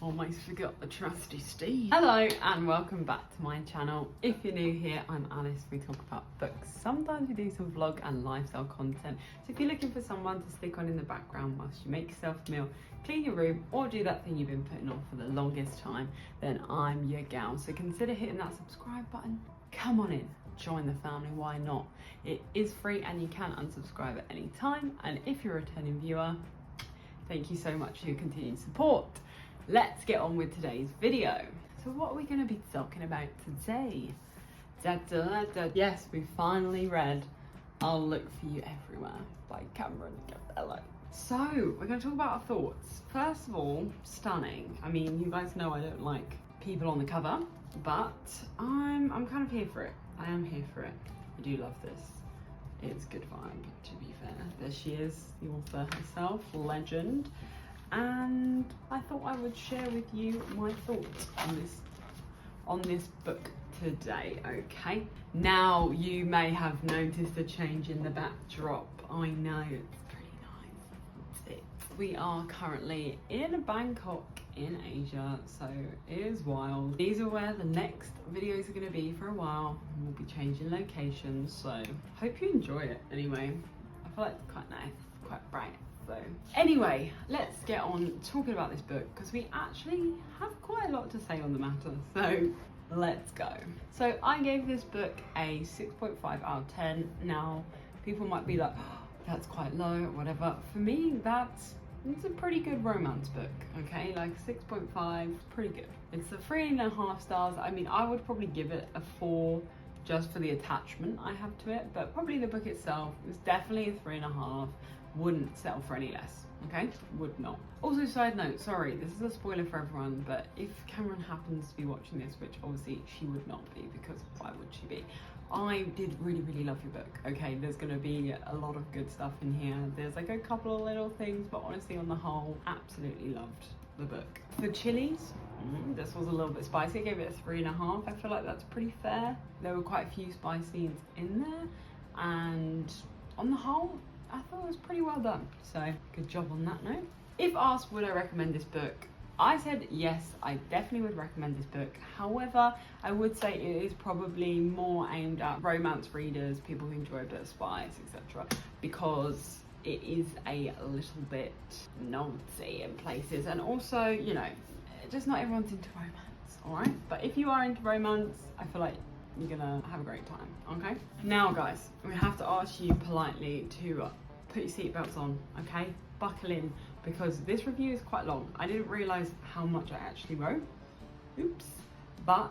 almost forgot the trusty Steve. Hello and welcome back to my channel. If you're new here, I'm Alice. We talk about books. Sometimes we do some vlog and lifestyle content. So if you're looking for someone to stick on in the background whilst you make yourself a meal, clean your room, or do that thing you've been putting off for the longest time, then I'm your gal. So consider hitting that subscribe button. Come on in, join the family, why not? It is free and you can unsubscribe at any time. And if you're a returning viewer, thank you so much for your continued support. Let's get on with today's video. So what are we going to be talking about today? Yes, we finally read I'll Look For You Everywhere by Cameron Cappello. So we're going to talk about our thoughts. First of all, stunning. I mean, you guys know I don't like people on the cover, but I'm kind of here for it. I am here for it. I do love this. It's good vibe, to be fair. There she is, the author herself, legend. And I thought I would share with you my thoughts on this book today, okay? Now, you may have noticed a change in the backdrop. I know, it's pretty nice. We are currently in Bangkok in Asia, so it is wild. These are where the next videos are going to be for a while. We'll be changing locations, so hope you enjoy it anyway. I feel like it's quite nice, quite bright. So anyway, let's get on talking about this book because we actually have quite a lot to say on the matter. So let's go. So I gave this book a 6.5 out of 10. Now, people might be like, oh, that's quite low or whatever. For me, it's a pretty good romance book, okay? Like 6.5, pretty good. It's a 3.5 stars. I mean, I would probably give it a 4 just for the attachment I have to it, but probably the book itself is definitely a 3.5. Wouldn't settle for any less, okay? Would not. Also, side note, sorry, this is a spoiler for everyone, but if Cameron happens to be watching this, which obviously she would not be because why would she be? I did really, really love your book, okay? There's gonna be a lot of good stuff in here. There's like a couple of little things, but honestly, on the whole, absolutely loved the book. For chilies, this was a little bit spicy. I gave it a 3.5. I feel like that's pretty fair. There were quite a few spice scenes in there, and on the whole, I thought it was pretty well done. So good job on that note. If asked would I recommend this book, I said yes, I definitely would recommend this book. However, I would say it is probably more aimed at romance readers, people who enjoy a bit of spice, etc. Because it is a little bit naughty in places, and also, you know, just not everyone's into romance, alright? But if you are into romance, I feel like you're gonna have a great time, okay? Now guys, we have to ask you politely to put your seatbelts on, okay? Buckle in, because this review is quite long. I didn't realise how much I actually wrote, oops. But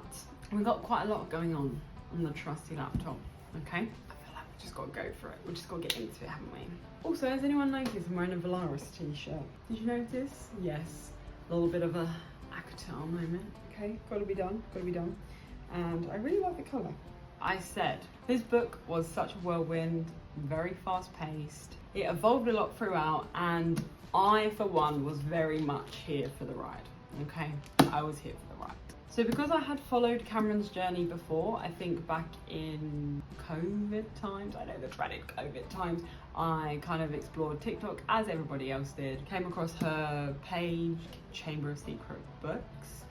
we've got quite a lot going on the trusty laptop, okay? I feel like we just gotta go for it. We just gotta get into it, haven't we? Also, has anyone noticed I'm wearing a Valaris t-shirt? Did you notice? Yes, a little bit of a actor moment, okay? Gotta be done, gotta be done. And I really like the colour. I said, this book was such a whirlwind, very fast paced. It evolved a lot throughout, and I, for one, was very much here for the ride, okay? I was here for the ride. So because I had followed Cameron's journey before, I think back in COVID times, I know the dreaded COVID times, I kind of explored TikTok as everybody else did, came across her page, Chamber of Secret Books,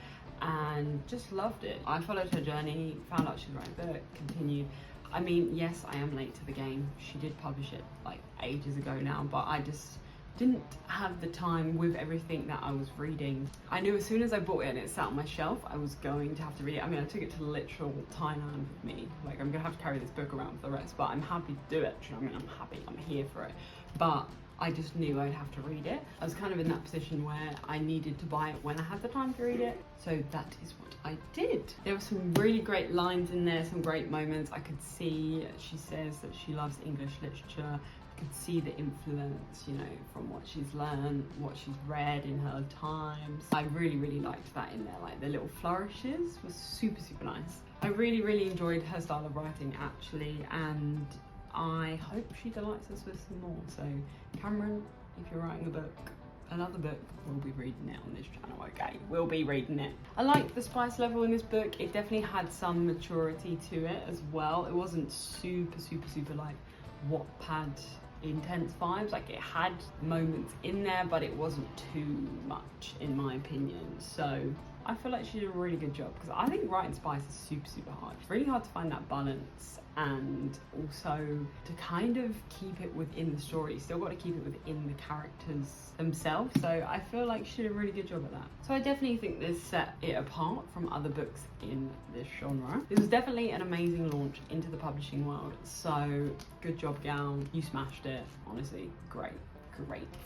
and just loved it. I followed her journey, found out she was writing a book, continued. I mean, yes, I am late to the game. She did publish it like ages ago now, but I just didn't have the time with everything that I was reading. I knew as soon as I bought it and it sat on my shelf, I was going to have to read it. I mean, I took it to literal Thailand with me. Like, I'm gonna have to carry this book around for the rest, but I'm happy to do it. You know what I mean? I'm happy, I'm here for it. But I just knew I'd have to read it. I was kind of in that position where I needed to buy it when I had the time to read it. So that is what I did. There were some really great lines in there, some great moments. I could see, she says that she loves English literature. I could see the influence, you know, from what she's learned, what she's read in her times. I really, really liked that in there. Like the little flourishes was super, super nice. I really, really enjoyed her style of writing actually, and I hope she delights us with some more. So Cameron, if you're writing a book, another book, we'll be reading it on this channel, okay? We'll be reading it. I liked the spice level in this book. It definitely had some maturity to it as well. It wasn't super, super, super like Wattpad intense vibes. Like, it had moments in there, but it wasn't too much in my opinion. So I feel like she did a really good job, because I think writing spies is super hard. It's really hard to find that balance, and also to kind of keep it within the story. You still got to keep it within the characters themselves. So I feel like she did a really good job at that. So I definitely think this set it apart from other books in this genre. This was definitely an amazing launch into the publishing world. So good job, gal. You smashed it. Honestly, great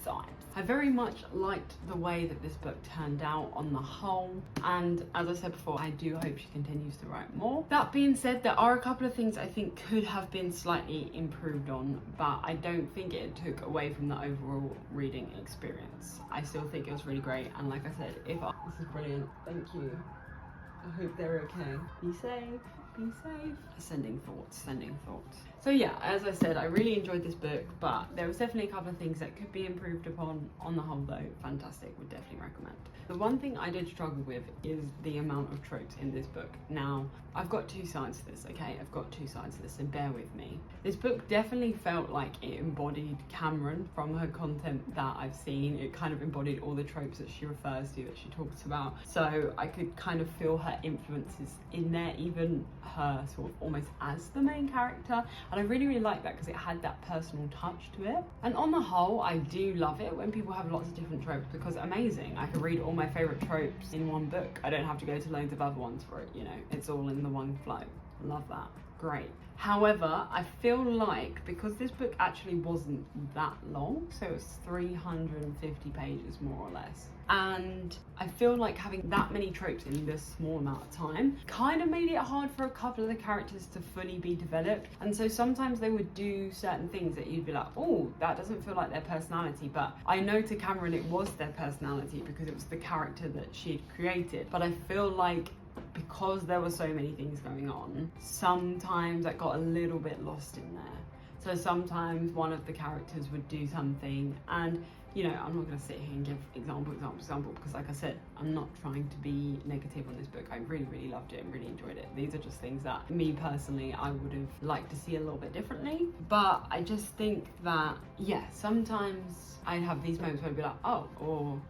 vibes. I very much liked the way that this book turned out on the whole, and as I said before, I do hope she continues to write more. That being said, there are a couple of things I think could have been slightly improved on, but I don't think it took away from the overall reading experience. I still think it was really great, and like I said, this is brilliant. Thank you. I hope they're okay. Be safe. Be safe. Sending thoughts. So yeah, as I said, I really enjoyed this book, but there was definitely a couple of things that could be improved upon. On the whole though, fantastic, would definitely recommend. The one thing I did struggle with is the amount of tropes in this book. Now, I've got two sides to this, okay? I've got two sides to this, so bear with me. This book definitely felt like it embodied Cameron from her content that I've seen. It kind of embodied all the tropes that she refers to, that she talks about. So I could kind of feel her influences in there, even her sort of almost as the main character. And I really like that, because it had that personal touch to it. And on the whole, I do love it when people have lots of different tropes, because amazing, I can read all my favorite tropes in one book. I don't have to go to loads of other ones for it, you know, it's all in the one flow. Love that. Great. However, I feel like, because this book actually wasn't that long, so it's 350 pages more or less, and I feel like having that many tropes in this small amount of time kind of made it hard for a couple of the characters to fully be developed. And so sometimes they would do certain things that you'd be like, oh, that doesn't feel like their personality. But I know to Cameron it was their personality, because it was the character that she'd created. But I feel like, because there were so many things going on, sometimes I got a little bit lost in there. So sometimes one of the characters would do something, and you know, I'm not going to sit here and give example, because like I said, I'm not trying to be negative on this book. I really loved it and really enjoyed it. These are just things that me personally, I would have liked to see a little bit differently. But I just think that, yeah, sometimes I'd have these moments where I'd be like, oh, or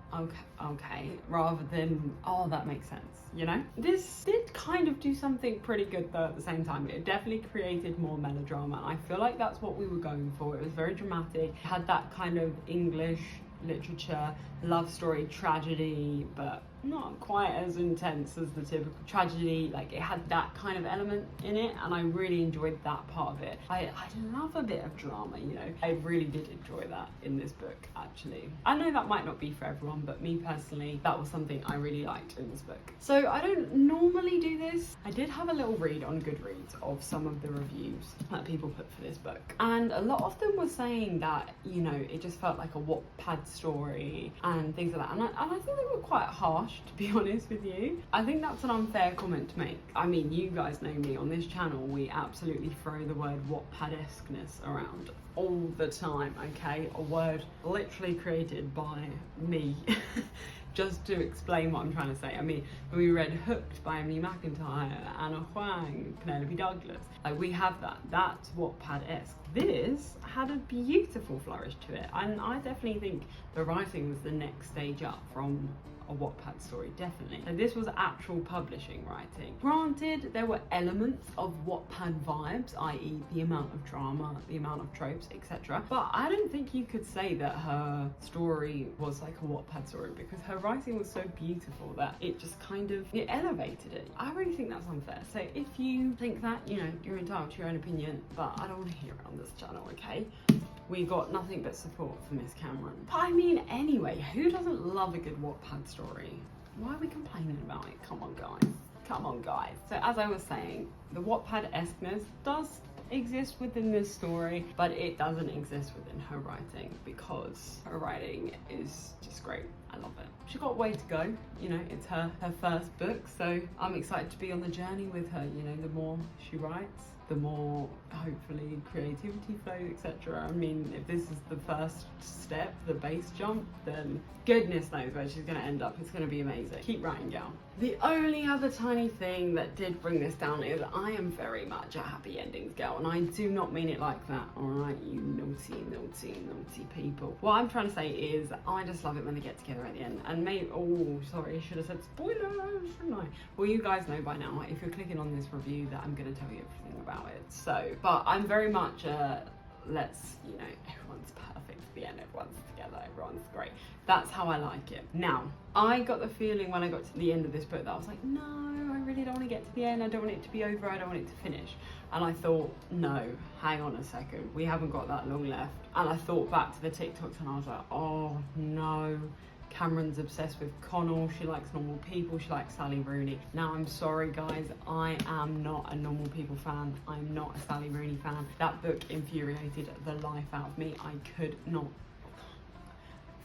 okay, rather than, oh, that makes sense, you know? This did kind of do something pretty good though at the same time. It definitely created more melodrama, and I feel like that's what we were going for. It was very dramatic. It had that kind of English literature, love story, tragedy, but not quite as intense as the typical tragedy. Like, it had that kind of element in it, and I really enjoyed that part of it. I love a bit of drama, you know. I really did enjoy that in this book, actually. I know that might not be for everyone, but me personally, that was something I really liked in this book. So I don't normally do this. I did have a little read on Goodreads of some of the reviews that people put for this book, and a lot of them were saying that, you know, it just felt like a Wattpad story and things like that, and I think they were quite harsh, to be honest with you. I think that's an unfair comment to make. I mean, you guys know me on this channel, we absolutely throw the word Wattpad-esqueness around all the time, okay? A word literally created by me just to explain what I'm trying to say. I mean, we read Hooked by Emily McIntyre, Anna Huang, Penelope Douglas. Like, we have that. That's Wattpad-esque. This had a beautiful flourish to it, and I definitely think the writing was the next stage up from a Wattpad story, definitely. And this was actual publishing writing. Granted, there were elements of Wattpad vibes, i.e. the amount of drama, the amount of tropes, etc. But I don't think you could say that her story was like a Wattpad story, because her writing was so beautiful that it just kind of, it elevated it. I really think that's unfair. So if you think that, you know, you're entitled to your own opinion, but I don't want to hear it on this channel, okay? We got nothing but support for Miss Cameron. But I mean, anyway, who doesn't love a good Wattpad story? Why are we complaining about it? Come on, guys. Come on, guys. So as I was saying, the Wattpad-esqueness does exist within this story, but it doesn't exist within her writing, because her writing is just great. I love it. She got a way to go, you know, it's her first book, so I'm excited to be on the journey with her. You know, the more she writes, the more hopefully creativity flows, etc. I mean, if this is the first step, the base jump, then goodness knows where she's going to end up. It's going to be amazing. Keep writing, gal. The only other tiny thing that did bring this down is I am very much a happy endings girl, and I do not mean it like that, alright, you naughty, naughty, naughty people. What I'm trying to say is I just love it when they get together at the end, and maybe, oh, sorry, I should have said spoilers, shouldn't I? Well, you guys know by now, if you're clicking on this review, that I'm going to tell you everything about it. So, but I'm very much let's, you know, everyone's perfect at the end, everyone's together, everyone's great. That's how I like it. Now, I got the feeling when I got to the end of this book that I was like, no, I really don't want to get to the end, I don't want it to be over, I don't want it to finish. And I thought, no, hang on a second, we haven't got that long left. And I thought back to the TikToks and I was like, oh no, Cameron's obsessed with Connell, she likes normal people, she likes Sally Rooney. Now, I'm sorry guys, I am not a normal people fan, I'm not a Sally Rooney fan. That book infuriated the life out of me. I could not.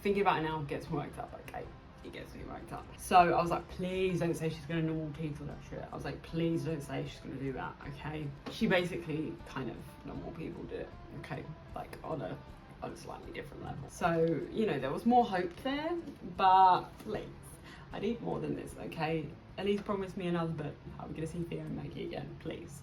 Thinking about it now gets me worked up, okay? It gets me worked up. So I was like, please don't say she's gonna normal people that shit. I was like, please don't say she's gonna do that, okay? She basically kind of normal people did it, okay? Like on a slightly different level. So, you know, there was more hope there, but please, I need more than this, okay? At least promise me another book. I'm gonna see Theo and Maggie again, please.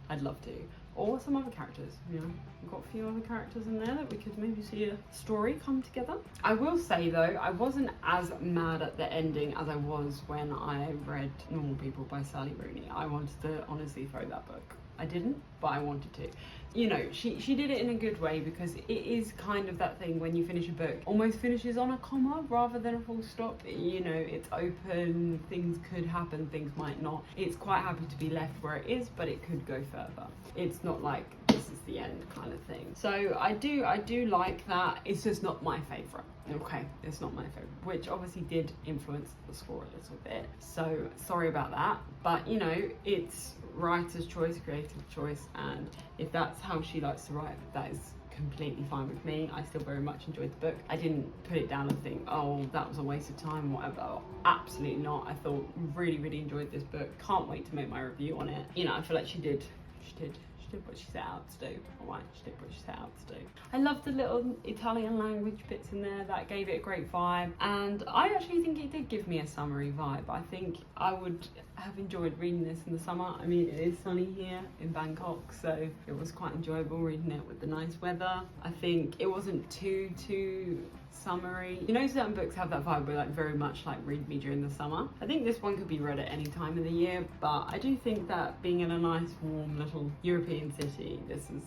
I'd love to. Or some other characters, you know. We've got a few other characters in there that we could maybe see a story come together. I will say though, I wasn't as mad at the ending as I was when I read Normal People by Sally Rooney. I wanted to honestly throw that book. I didn't, but I wanted to. You know, she did it in a good way, because it is kind of that thing when you finish a book, almost finishes on a comma rather than a full stop. You know, it's open, things could happen, things might not. It's quite happy to be left where it is, but it could go further. It's not like this is the end kind of thing. So I do like that. It's just not my favourite. Okay, it's not my favourite, which obviously did influence the score a little bit. So sorry about that, but you know, it's writer's choice, creative choice, and if that's how she likes to write, that is completely fine with me. I still very much enjoyed the book. I didn't put it down and think, oh, that was a waste of time, whatever. Absolutely not. I thought really enjoyed this book. Can't wait to make my review on it. You know, I feel like she did what she set out to do. Alright, she did what she set out to do. I loved the little Italian language bits in there. That gave it a great vibe, and I actually think it did give me a summery vibe. I think I would have enjoyed reading this in the summer. I mean, it is sunny here in Bangkok, so it was quite enjoyable reading it with the nice weather. I think it wasn't too summery. You know, certain books have that vibe where like very much like read me during the summer. I think this one could be read at any time of the year, but I do think that being in a nice warm little European city, this is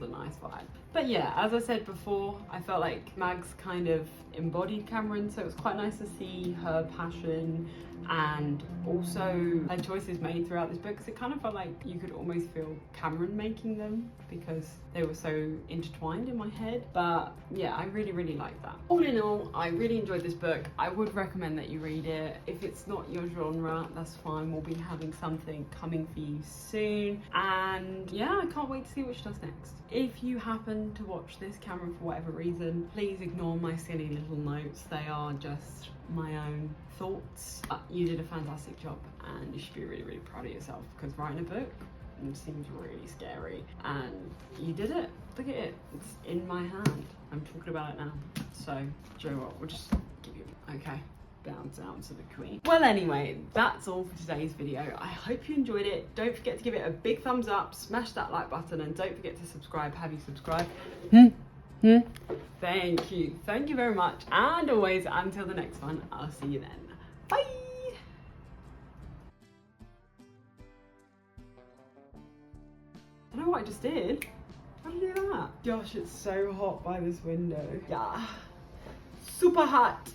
a nice vibe. But yeah, as I said before, I felt like Mags kind of embodied Cameron, so it was quite nice to see her passion and also her choices made throughout this book, because it kind of felt like you could almost feel Cameron making them because they were so intertwined in my head. But yeah, I really liked that. All in all, I really enjoyed this book. I would recommend that you read it. If it's not your genre, that's fine. We'll be having something coming for you soon, and yeah, I can't wait to see what she does next. If you happen to watch this, Cameron, for whatever reason, please ignore my silly little notes. They are just my own thoughts. You did a fantastic job, and you should be really proud of yourself, because writing a book seems really scary, and you did it. Look at it, it's in my hand. I'm talking about it now. So, do you know what, we'll just give you, okay, bounce down to the queen. Well, anyway, that's all for today's video. I hope you enjoyed it. Don't forget to give it a big thumbs up, smash that like button, and don't forget to subscribe. Have you subscribed? Thank you very much, and always, until the next one, I'll see you then. Bye. I don't know what I just did. How did you do that? Gosh, it's so hot by this window. Yeah, super hot.